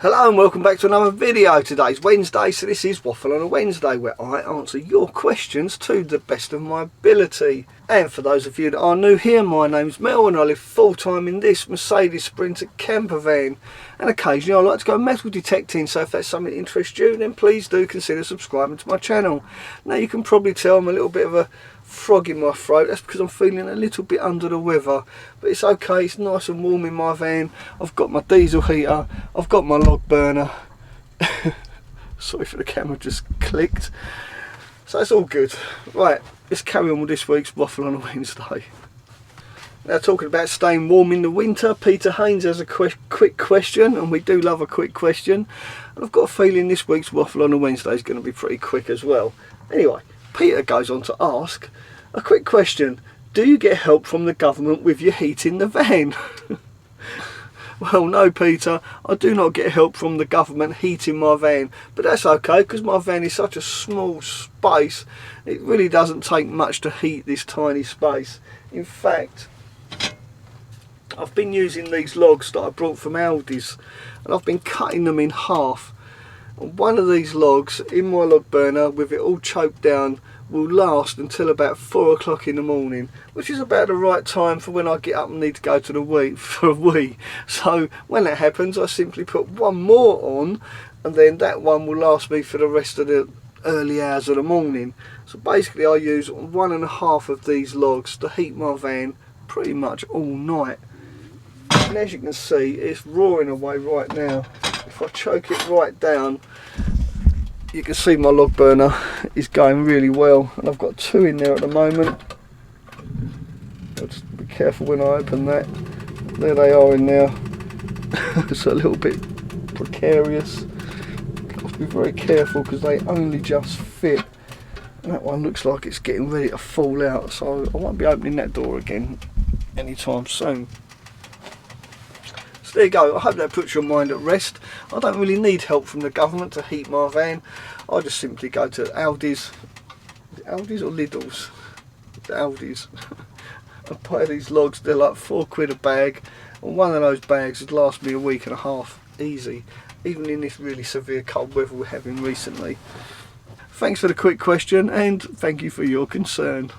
Hello and welcome back to another video. Today's Wednesday, so this is Waffle on a Wednesday, where I answer your questions to the best of my ability. And for those of you that are new here, my name's Mel and I live full time in this Mercedes Sprinter camper van, and occasionally I like to go metal detecting, so if that's something that interests you, then please do consider subscribing to my channel. Now you can probably tell I'm a little bit of a frog in my throat. That's because I'm feeling a little bit under the weather, but it's okay. It's nice and warm in my van. I've got my diesel heater, I've got my log burner. Sorry for the camera just clicked. So it's all good. Right, let's carry on with this week's Waffle on a Wednesday. Now, talking about staying warm in the winter, Peter Haynes has a quick question, and we do love a quick question, and I've got a feeling this week's Waffle on a Wednesday is going to be pretty quick as well. Anyway, Peter goes on to ask a quick question: do you get help from the government with your heat in the van? Well, no, Peter, I do not get help from the government heating my van, but that's okay because my van is such a small space. It really doesn't take much to heat this tiny space. In fact, I've been using these logs that I brought from Aldi's, and I've been cutting them in half. And one of these logs in my log burner, with it all choked down, will last until about 4 o'clock in the morning, which is about the right time for when I get up and need to go to the for a wee. So when that happens, I simply put one more on, and then that one will last me for the rest of the early hours of the morning. So basically I use 1.5 of these logs to heat my van pretty much all night. And as you can see, it's roaring away right now. If I choke it right down, you can see my log burner is going really well, and I've got 2 in there at the moment. I'll just be careful when I open that. There they are in there. It's a little bit precarious. I've got to be very careful because they only just fit. And that one looks like it's getting ready to fall out, so I won't be opening that door again anytime soon. There you go. I hope that puts your mind at rest. I don't really need help from the government to heat my van. I just simply go to Aldi's. Is it Aldi's or Lidl's? It's Aldi's. I buy these logs. They're like £4 a bag, and one of those bags would last me a week and a half easy, even in this really severe cold weather we're having recently. Thanks for the quick question, and thank you for your concern.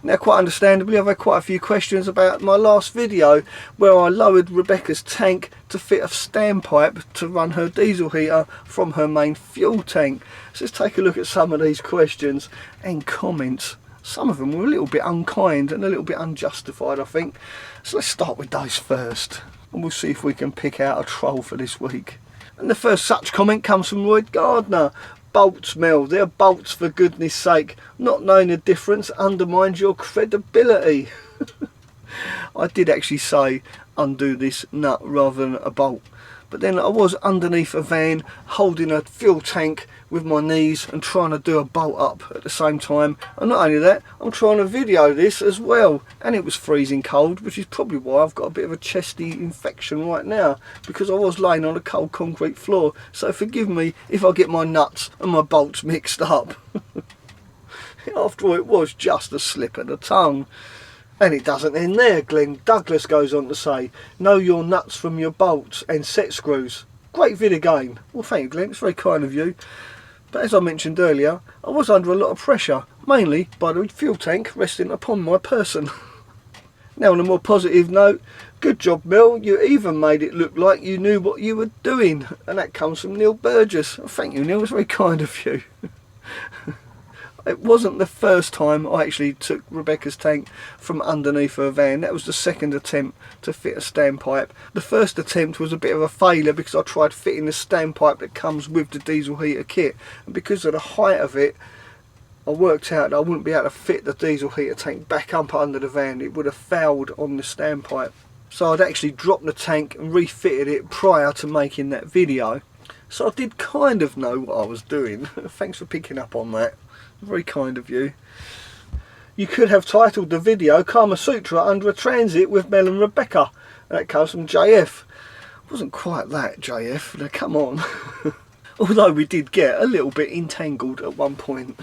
Now, quite understandably, I've had quite a few questions about my last video where I lowered Rebecca's tank to fit a standpipe to run her diesel heater from her main fuel tank. So let's take a look at some of these questions and comments. Some of them were a little bit unkind and a little bit unjustified, I think. So let's start with those first, and we'll see if we can pick out a troll for this week. And the first such comment comes from Lloyd Gardner. Bolts, Mel, they're bolts for goodness sake. Not knowing the difference undermines your credibility. I did actually say undo this nut rather than a bolt, but then I was underneath a van holding a fuel tank with my knees and trying to do a bolt up at the same time. And not only that, I'm trying to video this as well, and it was freezing cold, which is probably why I've got a bit of a chesty infection right now, because I was laying on a cold concrete floor. So forgive me if I get my nuts and my bolts mixed up. After all, it was just a slip of the tongue. And it doesn't end there. Glenn Douglas goes on to say, know your nuts from your bolts and set screws. Great vid again. Well, thank you, Glenn, it's very kind of you. But as I mentioned earlier, I was under a lot of pressure, mainly by the fuel tank resting upon my person. Now, on a more positive note, good job, Mel. You even made it look like you knew what you were doing. And that comes from Neil Burgess. Thank you, Neil, it's very kind of you. It wasn't the first time I actually took Rebecca's tank from underneath her van. That was the second attempt to fit a standpipe. The first attempt was a bit of a failure because I tried fitting the standpipe that comes with the diesel heater kit, and because of the height of it, I worked out that I wouldn't be able to fit the diesel heater tank back up under the van. It would have fouled on the standpipe. So I'd actually dropped the tank and refitted it prior to making that video. So I did kind of know what I was doing. Thanks for picking up on that. Very kind of you. You could have titled the video Kamasutra Under a Transit with Mel and Rebecca. That comes from JF. It wasn't quite that, JF. Now, come on. Although we did get a little bit entangled at one point.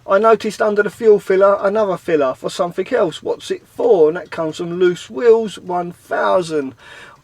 I noticed under the fuel filler another filler for something else. What's it for? And that comes from Loose Wheels 1000.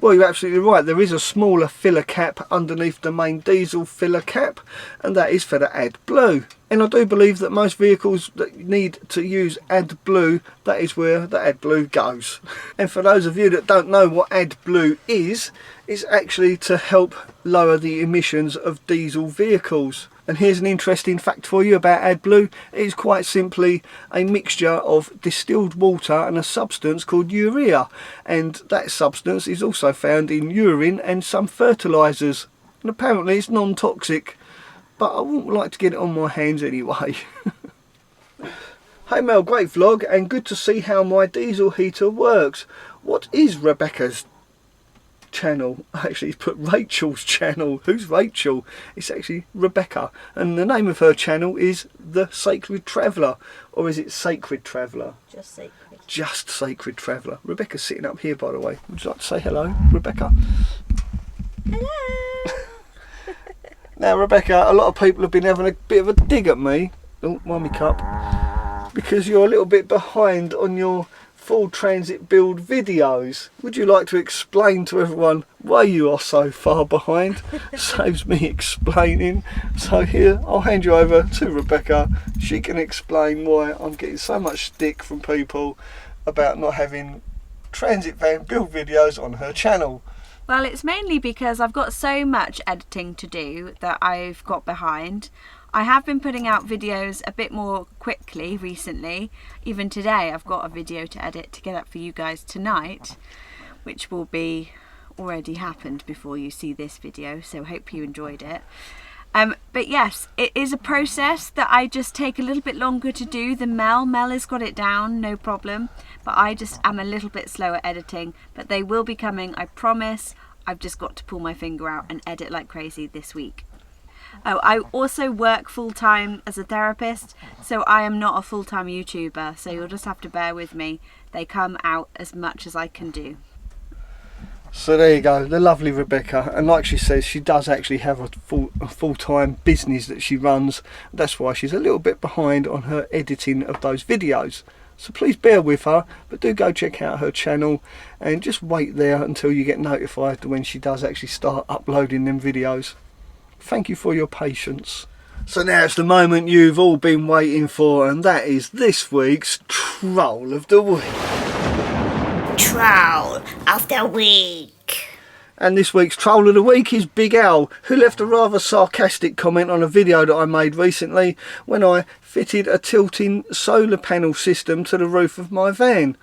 Well, you're absolutely right. There is a smaller filler cap underneath the main diesel filler cap, and that is for the AdBlue. And I do believe that most vehicles that need to use AdBlue, that is where the AdBlue goes. And for those of you that don't know what AdBlue is, it's actually to help lower the emissions of diesel vehicles. And here's an interesting fact for you about AdBlue. It is quite simply a mixture of distilled water and a substance called urea. And that substance is also found in urine and some fertilisers. And apparently it's non-toxic. But I wouldn't like to get it on my hands anyway. Hey Mel, great vlog and good to see how my diesel heater works. What is Rebecca's channel? Actually, he's put Rachel's channel. Who's Rachel? It's actually Rebecca, and the name of her channel is The Sacred Traveller, or is it Sacred Traveller? Just Sacred. Just Sacred Traveller. Rebecca's sitting up here, by the way. Would you like to say hello, Rebecca? Hello. Now, Rebecca, a lot of people have been having a bit of a dig at me. Oh, mind me cup. Because you're a little bit behind on your full transit build videos. Would you like to explain to everyone why you are so far behind? Saves me explaining. So here, I'll hand you over to Rebecca. She can explain why I'm getting so much stick from people about not having transit van build videos on her channel. Well, it's mainly because I've got so much editing to do that I've got behind. I have been putting out videos a bit more quickly recently. Even today I've got a video to edit to get up for you guys tonight, which will be already happened before you see this video, so hope you enjoyed it. But yes, it is a process that I just take a little bit longer to do than Mel. Mel has got it down, no problem, but I just am a little bit slower editing, but they will be coming, I promise. I've just got to pull my finger out and edit like crazy this week. Oh, I also work full-time as a therapist, so I am not a full-time YouTuber, so you'll just have to bear with me. They come out as much as I can do. So there you go, the lovely Rebecca, and like she says, she does actually have a full-time business that she runs. That's why she's a little bit behind on her editing of those videos. So please bear with her, but do go check out her channel and just wait there until you get notified when she does actually start uploading them videos. Thank you for your patience. So now it's the moment you've all been waiting for, and that is this week's Troll of the Week. Troll of the Week. And this week's Troll of the Week is Big Al, who left a rather sarcastic comment on a video that I made recently when I fitted a tilting solar panel system to the roof of my van.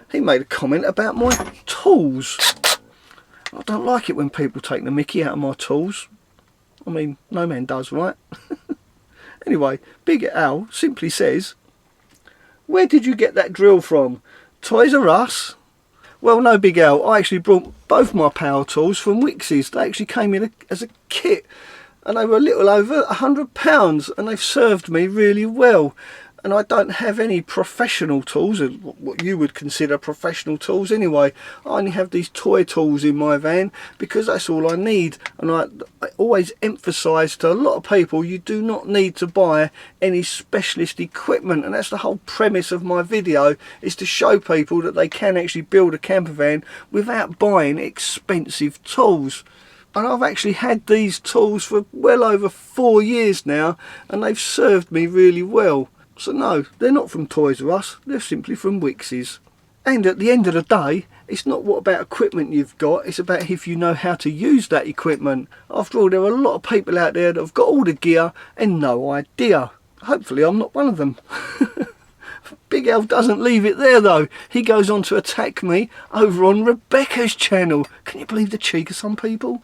He made a comment about my tools. I don't like it when people take the mickey out of my tools. I mean, no man does, right? Anyway, Big Al simply says, "Where did you get that drill from? Toys R Us?" Well, no, Big Al, I actually brought both my power tools from Wickes. They actually came in as a kit, and they were a little over £100, and they've served me really well. And I don't have any professional tools, what you would consider professional tools anyway. I only have these toy tools in my van because that's all I need. And I always emphasise to a lot of people, you do not need to buy any specialist equipment. And that's the whole premise of my video, is to show people that they can actually build a camper van without buying expensive tools. And I've actually had these tools for well over 4 years now, and they've served me really well. So no, they're not from Toys R Us, they're simply from Wickes. And at the end of the day, it's not what about equipment you've got, it's about if you know how to use that equipment. After all, there are a lot of people out there that have got all the gear and no idea. Hopefully I'm not one of them. Big Al doesn't leave it there though. He goes on to attack me over on Rebecca's channel. Can you believe the cheek of some people?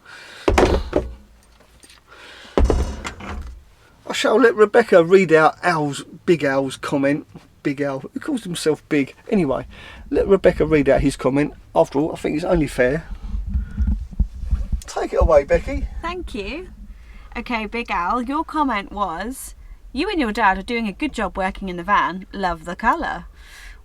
I shall let Rebecca read out Big Al's comment. Big Al, who calls himself big. Anyway, let Rebecca read out his comment. After all, I think it's only fair. Take it away, Becky. Thank you. Okay, Big Al, your comment was, "You and your dad are doing a good job working in the van. Love the colour."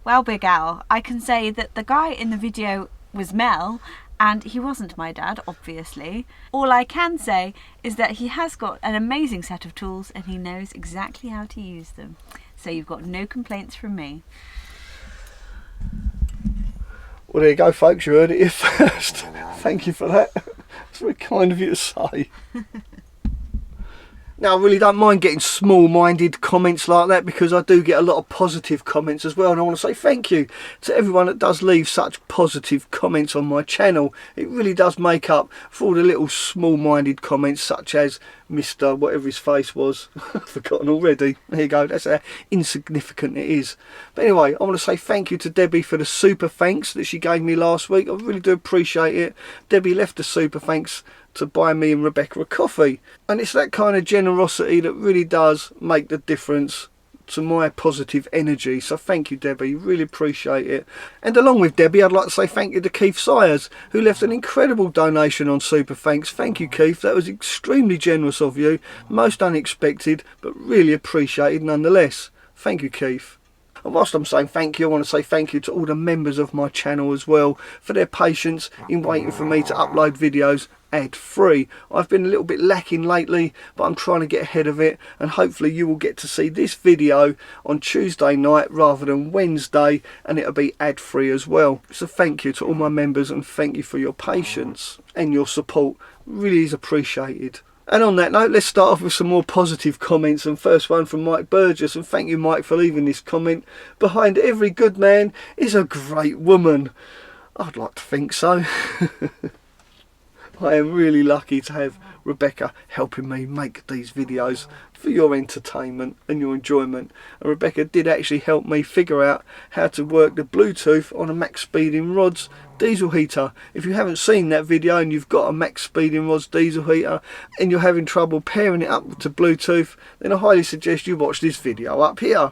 Well, Big Al, I can say that the guy in the video was Mel, and he wasn't my dad, obviously. All I can say is that he has got an amazing set of tools and he knows exactly how to use them. So you've got no complaints from me. Well, there you go, folks. You heard it here first. Thank you for that. It's very kind of you to say. Now, I really don't mind getting small-minded comments like that, because I do get a lot of positive comments as well, and I want to say thank you to everyone that does leave such positive comments on my channel. It really does make up for all the little small-minded comments, such as Mr. whatever his face was. I've forgotten already. There you go, that's how insignificant it is. But anyway, I want to say thank you to Debbie for the super thanks that she gave me last week. I really do appreciate it. Debbie left a super thanks to buy me and Rebecca a coffee, and it's that kind of generosity that really does make the difference to my positive energy. So thank you, Debbie, really appreciate it. And along with Debbie, I'd like to say thank you to Keith Sayers, who left an incredible donation on Super Thanks. Thank you, Keith, that was extremely generous of you, most unexpected, but really appreciated nonetheless. Thank you, Keith. And whilst I'm saying thank you, I want to say thank you to all the members of my channel as well for their patience in waiting for me to upload videos ad-free. I've been a little bit lacking lately, but I'm trying to get ahead of it, and hopefully you will get to see this video on Tuesday night rather than Wednesday, and it'll be ad-free as well. So thank you to all my members, and thank you for your patience and your support. Really is appreciated. And on that note, let's start off with some more positive comments. And first one from Mike Burgess, and thank you, Mike, for leaving this comment. Behind every good man is a great woman. I'd like to think so. I am really lucky to have Rebecca helping me make these videos for your entertainment and your enjoyment. And Rebecca did actually help me figure out how to work the Bluetooth on a maXpeedingroods diesel heater. If you haven't seen that video and you've got a maXpeedingroods diesel heater and you're having trouble pairing it up to Bluetooth, then I highly suggest you watch this video up here,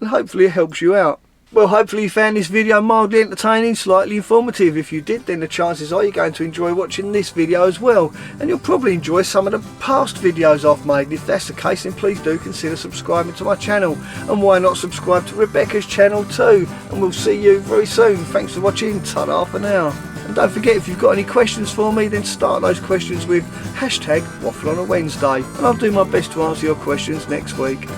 and hopefully it helps you out. Well, hopefully you found this video mildly entertaining, slightly informative. If you did, then the chances are you're going to enjoy watching this video as well, and you'll probably enjoy some of the past videos I've made. If that's the case, then please do consider subscribing to my channel, and why not subscribe to Rebecca's channel too. And we'll see you very soon. Thanks for watching. Ta-da for now. And don't forget, if you've got any questions for me, then start those questions with #WaffleOnAWednesday, and I'll do my best to answer your questions next week.